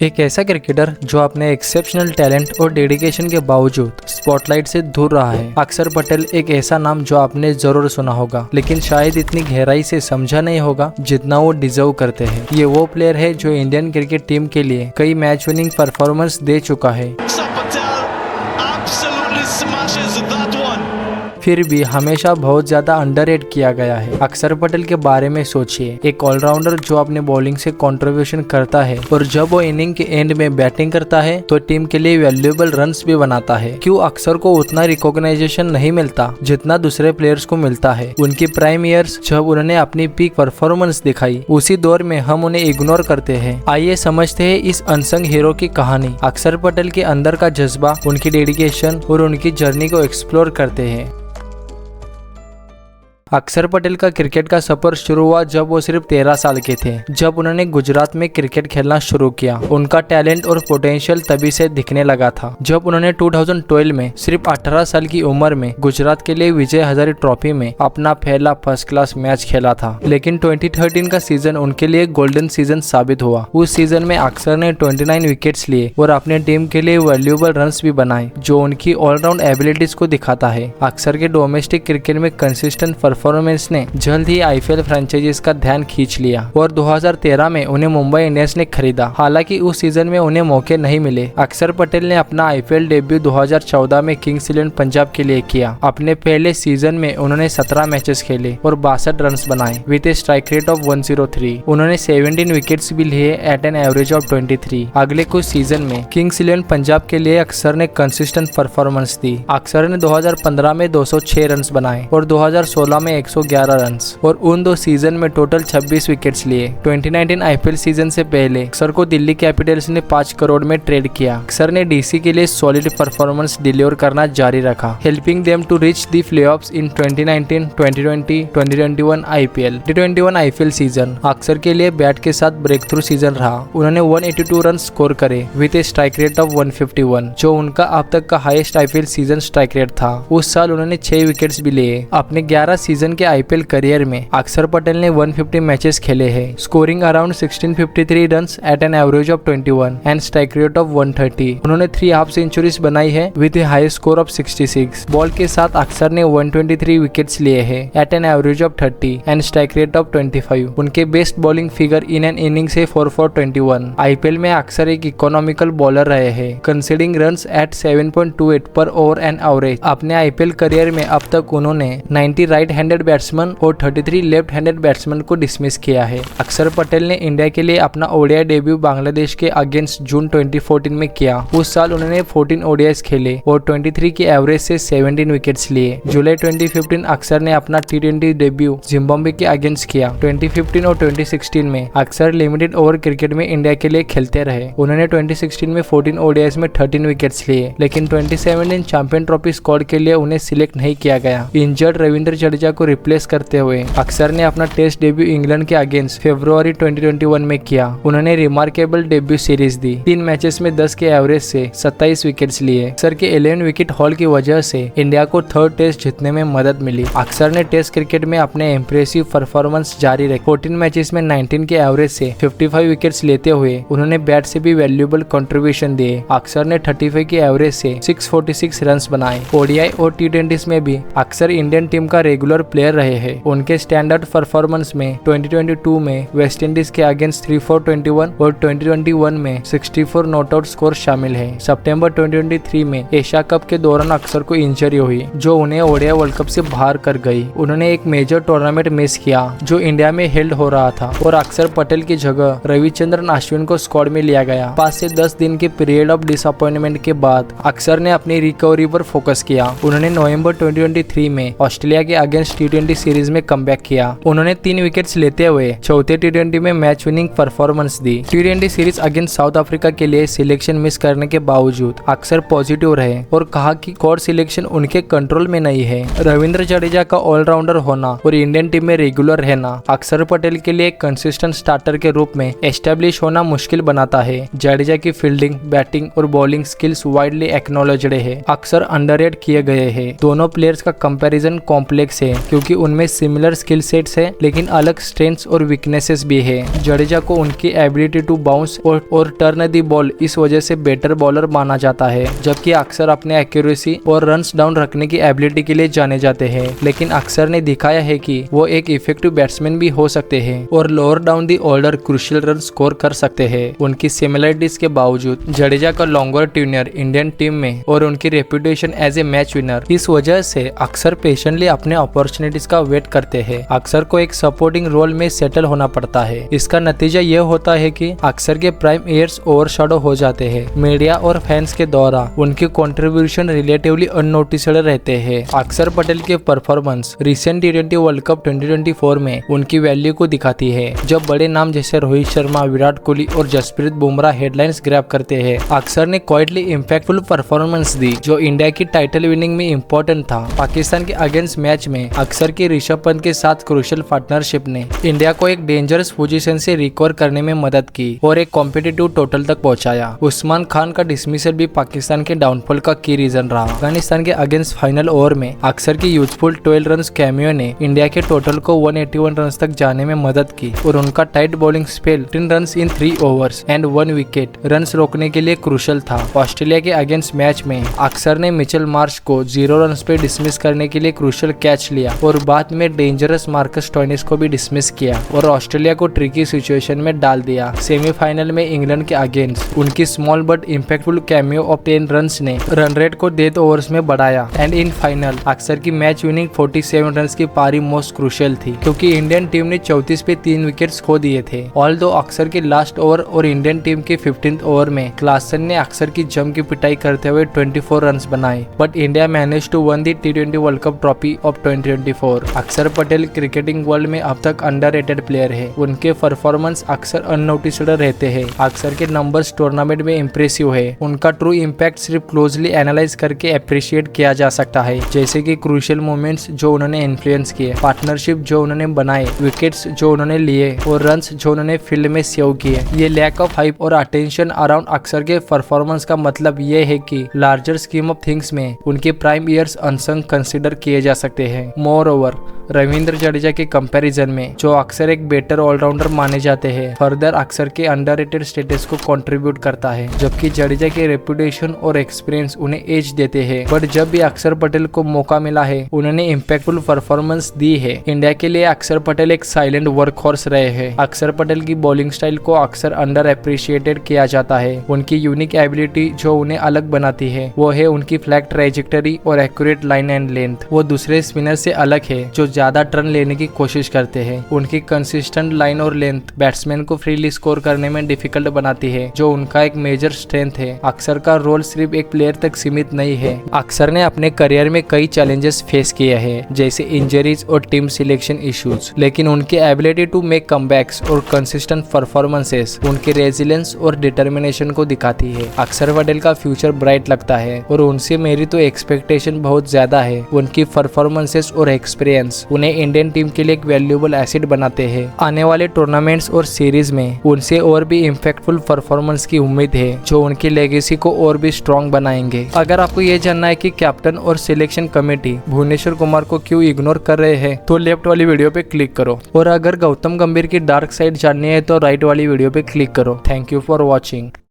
एक ऐसा क्रिकेटर जो अपने एक्सेप्शनल टैलेंट और डेडिकेशन के बावजूद स्पॉटलाइट से दूर रहा है। अक्षर पटेल एक ऐसा नाम जो आपने जरूर सुना होगा, लेकिन शायद इतनी गहराई से समझा नहीं होगा जितना वो डिजर्व करते हैं। ये वो प्लेयर है जो इंडियन क्रिकेट टीम के लिए कई मैच विनिंग परफॉर्मेंस दे चुका है, फिर भी हमेशा बहुत ज्यादा अंडररेट किया गया है। अक्षर पटेल के बारे में सोचिए, एक ऑलराउंडर जो अपने बॉलिंग से कंट्रीब्यूशन करता है और जब वो इनिंग के एंड में बैटिंग करता है तो टीम के लिए वैल्यूएबल रन्स भी बनाता है। क्यों अक्षर को उतना रिकॉग्नाइजेशन नहीं मिलता जितना दूसरे प्लेयर्स को मिलता है? उनकी प्राइम ईयर्स जब उन्होंने अपनी पीक परफॉर्मेंस दिखाई, उसी दौर में हम उन्हें इग्नोर करते हैं। आइए समझते हैं इस अनसंग हीरो की कहानी। अक्षर पटेल के अंदर का जज्बा, उनकी डेडिकेशन और उनकी जर्नी को एक्सप्लोर करते हैं। अक्षर पटेल का क्रिकेट का सफर शुरू हुआ जब वो सिर्फ 13 साल के थे, जब उन्होंने गुजरात में क्रिकेट खेलना शुरू किया। उनका टैलेंट और पोटेंशियल तभी से दिखने लगा था जब उन्होंने 2012 में सिर्फ 18 साल की उम्र में गुजरात के लिए विजय हजारे ट्रॉफी में अपना पहला फर्स्ट क्लास मैच खेला था। लेकिन 2013 का सीजन उनके लिए गोल्डन सीजन साबित हुआ। उस सीजन में अक्षर ने 29 विकेट्स लिए और अपने टीम के लिए वैल्यूएबल रन्स भी बनाए, जो उनकी ऑलराउंड एबिलिटीज को दिखाता है। अक्षर के डोमेस्टिक क्रिकेट में कंसिस्टेंट परफॉर्मेंस ने जल्द ही आईपीएल फ्रेंचाइजीज का ध्यान खींच लिया और 2013 में उन्हें मुंबई इंडियंस ने खरीदा। हालांकि उस सीजन में उन्हें मौके नहीं मिले। अक्षर पटेल ने अपना आईपीएल डेब्यू 2014 में किंग्स 11 पंजाब के लिए किया। अपने पहले सीजन में उन्होंने 17 मैचेस खेले और 62 रन बनाए with A strike rate of 103। उन्होंने 17 विकेट्स भी लिए एट एन एवरेज ऑफ 23। अगले कुछ सीजन में किंग्स 11 पंजाब के लिए अक्षर ने कंसिस्टेंट परफॉर्मेंस दी। अक्षर ने 2015 में 206 रन बनाए और 2016 में 111 रन और उन दो सीजन में टोटल 26 विकेट्स लिए। 2019 आईपीएल सीजन से पहले अक्षर को दिल्ली कैपिटल्स ने 5 करोड़ में ट्रेड किया। अक्षर ने डीसी के लिए सॉलिड परफॉर्मेंस डिलीवर करना जारी रखा, helping them to reach the playoffs in 2019, 2020, 2021 IPL. T21 IPL season Axar के लिए बैट के साथ ब्रेक थ्रू सीजन रहा। उन्होंने 182 रन स्कोर करे with A strike rate of 151, जो उनका अब तक का highest IPL season strike rate था। उस साल उन्होंने 6 विकेट्स भी लिए। अपने 11 सीजन के आईपीएल करियर में अक्षर पटेल ने 150 मैचेस खेले हैं, scoring around 1653 runs at an average of 21 and strike rate of 130। उन्होंने 3 हाफ सेंचुरीज बनाई है with a high score of 66। Ball के साथ अक्षर ने 123 विकेट्स लिए हैं at an average of 30 and strike rate of 25। उनके best bowling figure in an inning से 4 for 21। आईपीएल में अक्षर एक इकोनॉमिकल बॉलर रहे हैं, कंसीडिंग रन्स एट 7.28 पर ओवर एन एवरेज। अपने आईपीएल करियर में अब तक उन्होंने 90 राइट हैंडेड बैट्समैन और 33 लेफ्ट हैंडेड बैट्समैन को डिसमिस किया है। अक्षर पटेल ने इंडिया के लिए अपना ओडीआई डेब्यू बांग्लादेश के अगेंस्ट जून 2014 में किया। उस साल उन्होंने 14 ओडीआईस खेले और 23 की एवरेज से 17 विकेट्स लिए। जुलाई 2015 अक्षर ने अपना T20 डेब्यू जिम्बाब्वे के अगेंस्ट किया। 2015 और 2016 में अक्षर लिमिटेड ओवर क्रिकेट में इंडिया के लिए खेलते रहे। उन्होंने 2016 में 14 ओडीआईस में 13 विकेट्स लिए, लेकिन 2017 चैंपियन ट्रॉफी स्क्वाड के लिए उन्हें सिलेक्ट नहीं किया गया। इंजर्ड रविंद्र जडेजा को रिप्लेस करते हुए अक्षर ने अपना टेस्ट डेब्यू इंग्लैंड के अगेंस्ट फरवरी 2021 में किया। उन्होंने रिमार्केबल डेब्यू सीरीज दी। 3 मैचेस में 10 के एवरेज से 27 विकेट्स लिए। अक्षर के 11 विकेट हॉल की वजह से इंडिया को 3rd टेस्ट जीतने में मदद मिली। अक्षर ने टेस्ट क्रिकेट में अपने इम्प्रेसिव परफॉर्मेंस जारी रखी। 14 मैचेस में 19 के एवरेज से 55 विकेट्स लेते हुए उन्होंने बैट से भी वैल्यूएबल कंट्रीब्यूशन दिए। अक्षर ने 35 की एवरेज से 646 रन बनाए। ओडीआई और T20s में भी अक्षर इंडियन टीम का रेगुलर प्लेयर रहे हैं। उनके स्टैंडर्ड परफॉर्मेंस में 2022 में वेस्ट इंडीज के अगेंस्ट 3 for 21 और 2021 में 64 नॉट आउट स्कोर शामिल है। सितंबर 2023 में एशिया कप के दौरान अक्षर को इंजरी हुई, जो उन्हें ओडीआई वर्ल्ड कप से बाहर कर गई। उन्होंने एक मेजर टूर्नामेंट मिस किया जो इंडिया में हेल्ड हो रहा था और अक्षर पटेल की जगह रविचंद्रन अश्विन को स्क्वाड में लिया गया। 5 से 10 दिन के पीरियड ऑफ डिसअपॉइंटमेंट के बाद अक्षर ने अपनी रिकवरी पर फोकस किया। उन्होंने नवंबर 2023 में ऑस्ट्रेलिया के अगेंस्ट T20 सीरीज में कमबैक किया। उन्होंने 3 विकेट्स लेते हुए चौथे T20 में मैच विनिंग परफॉर्मेंस दी। T20 series against south Africa के लिए सिलेक्शन मिस करने के बावजूद अक्षर पॉजिटिव रहे और कहा कि कोर सिलेक्शन उनके कंट्रोल में नहीं है। रविंद्र जडेजा का ऑलराउंडर होना और इंडियन टीम में रेगुलर रहना अक्षर पटेल के लिए कंसिस्टेंट स्टार्टर के रूप में एस्टेब्लिश होना मुश्किल बनाता है। जडेजा की फील्डिंग, बैटिंग और बॉलिंग स्किल्स वाइडली एक्नॉलेज्ड है। अक्सर अंडररेट किए गए हैं। दोनों प्लेयर्स का कंपैरिजन कॉम्प्लेक्स है क्योंकि उनमें सिमिलर स्किल सेट्स है लेकिन अलग स्ट्रेंथ्स और वीकनेसेस भी है। जडेजा को उनकी एबिलिटी टू बाउंस और टर्न द बॉल इस वजह से बेटर बॉलर माना जाता है, जबकि अक्सर अपने एक्यूरेसी और रन्स डाउन रखने की एबिलिटी के लिए जाने जाते हैं। लेकिन अक्सर ने दिखाया है कि वो एक इफेक्टिव बैट्समैन भी हो सकते हैं और lower down the order crucial run score कर सकते हैं। उनकी सिमिलरिटीज के बावजूद जडेजा का लॉन्गर टेन्योर इंडियन टीम में और उनकी reputation as a match winner इस वजह से अक्सर पेशेंटली अपने अपॉर्चुनिटीज का वेट करते हैं। अक्सर को एक सपोर्टिंग रोल में सेटल होना पड़ता है। इसका नतीजा यह होता है कि अक्सर के प्राइम ईयर्स ओवरशैडो हो जाते हैं। मीडिया और फैंस के द्वारा उनके कंट्रीब्यूशन रिलेटिवली अननोटिस्ड रहते हैं। अक्षर पटेल के performance recent T20 world cup 2024 में उनकी वैल्यू को दिखाती है। जब बड़े नाम जैसे रोहित शर्मा, विराट कोहली और जसप्रीत बुमराह हेडलाइंस ग्रैब करते हैं, अक्षर ने क्वाइटली इम्पैक्टफुल परफॉर्मेंस दी जो इंडिया की टाइटल विनिंग में इम्पोर्टेंट था। पाकिस्तान के अगेंस्ट मैच में अक्षर की ऋषभ पंत के साथ क्रूशियल पार्टनरशिप ने इंडिया को एक डेंजरस पोजीशन से रिकवर करने में मदद की और एक कॉम्पिटिटिव टोटल तक पहुंचाया। उस्मान खान का डिसमिसल भी पाकिस्तान के डाउनफॉल का की रीजन रहा। अफगानिस्तान के अगेंस्ट फाइनल ओवर में अक्षर की यूजफुल 12 रन कैमियो ने इंडिया के टोटल को 181 रन तक जाने में मदद की और उनका tight bowling spell 10 run in 3 overs and 1 wicket run रोकने के लिए क्रूशियल था। ऑस्ट्रेलिया के अगेंस्ट मैच में अक्षर ने मिचेल मार्श को 0 रन पे डिसमिस करने के लिए क्रूशियल कैच लिया और बाद में डेंजरस मार्कस स्टोइनिस को भी डिसमिस किया और ऑस्ट्रेलिया को ट्रिकी सिचुएशन में डाल दिया। सेमीफाइनल में इंग्लैंड के अगेंस्ट उनकी small but impactful cameo of 10 run ने रन रेट को 10 ओवर्स में बढ़ाया एंड इन फाइनल अक्षर की मैच विनिंग 47 रन की पारी मोस्ट क्रूशियल थी क्योंकि इंडियन टीम ने 34 पे 3 विकेट्स खो दिए थे। ऑल्दो अक्षर के लास्ट ओवर और इंडियन टीम के 15th ओवर में क्लासन ने अक्षर की जम की पिटाई करते हुए 24 रन बनाए, but India manage to won the T20 world cup trophy of 2024। Axar Patel cricketing world में अब तक अंडररेटेड प्लेयर है। उनके परफॉर्मेंस अक्सर अननोटिस्ड रहते हैं। अक्षर के नंबर्स टूर्नामेंट में इम्प्रेसिव है। उनका ट्रू इम्पैक्ट सिर्फ क्लोजली एनालाइज करके अप्रिशिएट किया जा सकता है, जैसे कि क्रूशियल मोमेंट्स जो उन्होंने इन्फ्लुएंस किए, पार्टनरशिप जो उन्होंने बनाए, विकेट्स जो उन्होंने लिए और रन्स जो उन्होंने फील्ड में सेव किए। ये लैक ऑफ हाइप और अटेंशन अराउंड अक्षर के परफॉर्मेंस का मतलब ये है कि लार्जर स्कीम ऑफ थिंग्स में उनके प्राइम ईयर्स अनसंग कंसिडर किए जा सकते हैं। मोर ओवर रविंद्र जडेजा के कंपैरिजन में जो अक्सर एक बेटर ऑलराउंडर माने जाते हैं, फर्दर अक्सर के अंडररेटेड स्टेटस को कंट्रीब्यूट करता है, जबकि जडेजा के रेपुटेशन और एक्सपीरियंस उन्हें एज देते हैं। बट जब भी अक्षर पटेल को मौका मिला है, उन्होंने इम्पैक्टफुल परफॉर्मेंस दी है। इंडिया के लिए अक्षर पटेल एक साइलेंट वर्कहॉर्स रहे हैं। अक्षर पटेल की बॉलिंग स्टाइल को अक्सर अंडर अप्रिशिएटेड किया जाता है। उनकी यूनिक एबिलिटी जो उन्हें अलग बनाती है वो है उनकी फ्लैग ट्रेजेक्टरी और एक्यूरेट लाइन एंड लेंथ। वो दूसरे स्पिनर से अलग है जो ज्यादा टर्न लेने की कोशिश करते हैं। उनकी कंसिस्टेंट लाइन और लेंथ बैट्समैन को फ्रीली स्कोर करने में डिफिकल्ट बनाती है, जो उनका एक मेजर स्ट्रेंथ है। अक्षर का रोल सिर्फ एक प्लेयर तक सीमित नहीं है। अक्षर ने अपने करियर में कई चैलेंजेस फेस किए हैं, जैसे इंजरीज और टीम सिलेक्शन इश्यूज, लेकिन उनकी एबिलिटी टू मेक कमबैक्स और कंसिस्टेंट परफॉर्मेंसेस उनके रेजिलेंस और डिटर्मिनेशन को दिखाती है। अक्षर पटेल का फ्यूचर ब्राइट लगता है और उनसे मेरी तो एक्सपेक्टेशन बहुत ज्यादा है। उनकी परफॉर्मेंसेस और एक्सपीरियंस उन्हें इंडियन टीम के लिए एक वैल्यूएबल एसेट बनाते हैं। आने वाले टूर्नामेंट्स और सीरीज में उनसे और भी इम्पैक्टफुल परफॉर्मेंस की उम्मीद है, जो उनकी लेगेसी को और भी स्ट्रॉन्ग बनाएंगे। अगर आपको ये जानना है कि कैप्टन और सिलेक्शन कमेटी भुवनेश्वर कुमार को क्यों इग्नोर कर रहे हैं, तो लेफ्ट वाली वीडियो पे क्लिक करो, और अगर गौतम गंभीर की डार्क साइड जाननी है तो राइट वाली वीडियो पे क्लिक करो। Thank you for watching.